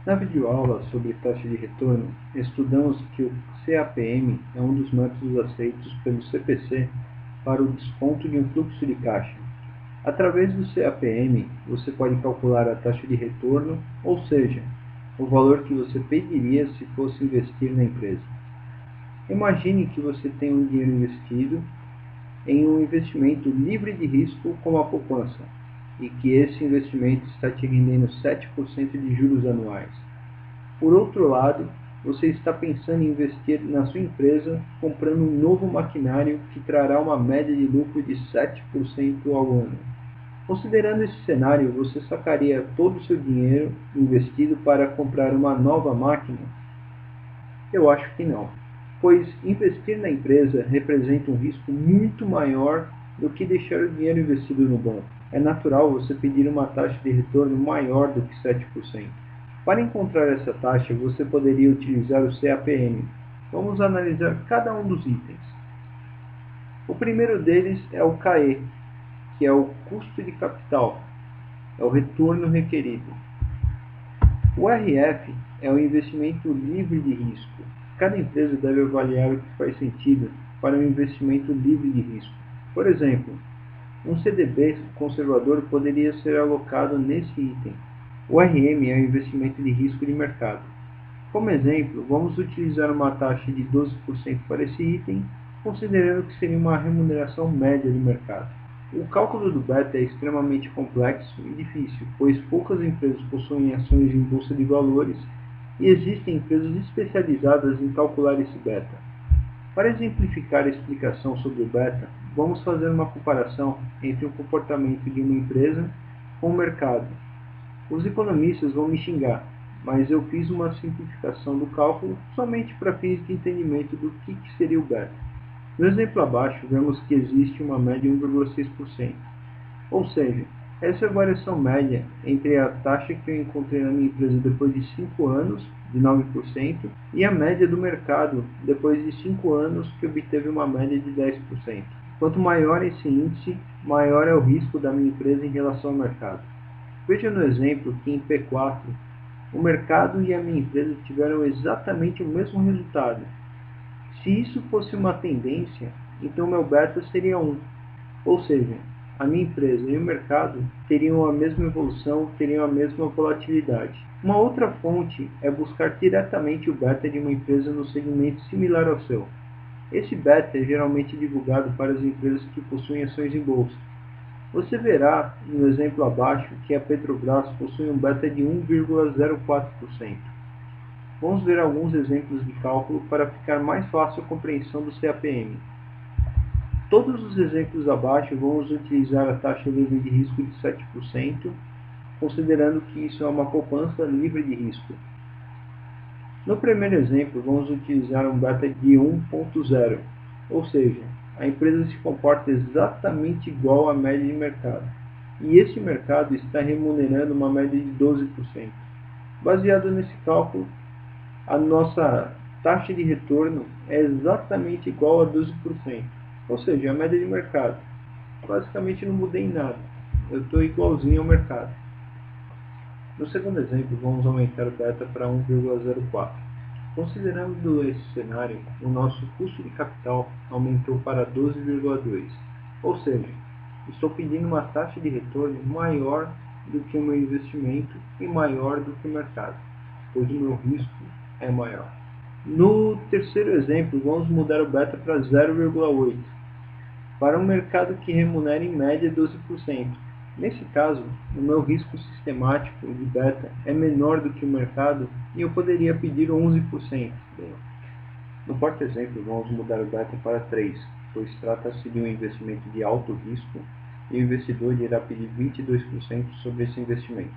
Na videoaula sobre taxa de retorno, estudamos que o CAPM é um dos métodos aceitos pelo CPC para o desconto de um fluxo de caixa. Através do CAPM, você pode calcular a taxa de retorno, ou seja, o valor que você pediria se fosse investir na empresa. Imagine que você tem um dinheiro investido em um investimento livre de risco como a poupança, e que esse investimento está te rendendo 7% de juros anuais. Por outro lado, você está pensando em investir na sua empresa comprando um novo maquinário que trará uma média de lucro de 7% ao ano. Considerando esse cenário, você sacaria todo o seu dinheiro investido para comprar uma nova máquina? Eu acho que não, pois investir na empresa representa um risco muito maior do que deixar o dinheiro investido no banco. É natural você pedir uma taxa de retorno maior do que 7%. Para encontrar essa taxa, você poderia utilizar o CAPM. Vamos analisar cada um dos itens. O primeiro deles é o CAE, que é o custo de capital, é o retorno requerido. O RF é o investimento livre de risco. Cada empresa deve avaliar o que faz sentido para um investimento livre de risco. Por exemplo, um CDB conservador poderia ser alocado nesse item. O RM é o investimento de risco de mercado. Como exemplo, vamos utilizar uma taxa de 12% para esse item, considerando que seria uma remuneração média de mercado. O cálculo do beta é extremamente complexo e difícil, pois poucas empresas possuem ações em bolsa de valores e existem empresas especializadas em calcular esse beta. Para exemplificar a explicação sobre o beta, vamos fazer uma comparação entre o comportamento de uma empresa com o mercado. Os economistas vão me xingar, mas eu fiz uma simplificação do cálculo somente para fins de entendimento do que seria o beta. No exemplo abaixo, vemos que existe uma média de 1,6%, ou seja, essa é a variação média entre a taxa que eu encontrei na minha empresa depois de 5 anos, de 9%, e a média do mercado depois de 5 anos, que obteve uma média de 10%. Quanto maior esse índice, maior é o risco da minha empresa em relação ao mercado. Veja no exemplo que em P4, o mercado e a minha empresa tiveram exatamente o mesmo resultado. Se isso fosse uma tendência, então meu beta seria 1, ou seja, a minha empresa e o mercado teriam a mesma evolução, teriam a mesma volatilidade. Uma outra fonte é buscar diretamente o beta de uma empresa no segmento similar ao seu. Esse beta é geralmente divulgado para as empresas que possuem ações em bolsa. Você verá no exemplo abaixo que a Petrobras possui um beta de 1,04%. Vamos ver alguns exemplos de cálculo para ficar mais fácil a compreensão do CAPM. Todos os exemplos abaixo vamos utilizar a taxa livre de risco de 7%, considerando que isso é uma poupança livre de risco. No primeiro exemplo, vamos utilizar um beta de 1.0, ou seja, a empresa se comporta exatamente igual à média de mercado, e esse mercado está remunerando uma média de 12%. Baseado nesse cálculo, a nossa taxa de retorno é exatamente igual a 12%, ou seja, a média de mercado. Basicamente não mudei em nada, eu estou igualzinho ao mercado. No segundo exemplo, vamos aumentar o beta para 1,04. Considerando esse cenário, o nosso custo de capital aumentou para 12,2, ou seja, estou pedindo uma taxa de retorno maior do que o meu investimento e maior do que o mercado, pois o meu risco é maior. No terceiro exemplo, vamos mudar o beta para 0,8, para um mercado que remunera em média 12%. Nesse caso, o meu risco sistemático de beta é menor do que o mercado e eu poderia pedir 11%. No quarto exemplo, vamos mudar o beta para 3, pois trata-se de um investimento de alto risco e o investidor irá pedir 22% sobre esse investimento.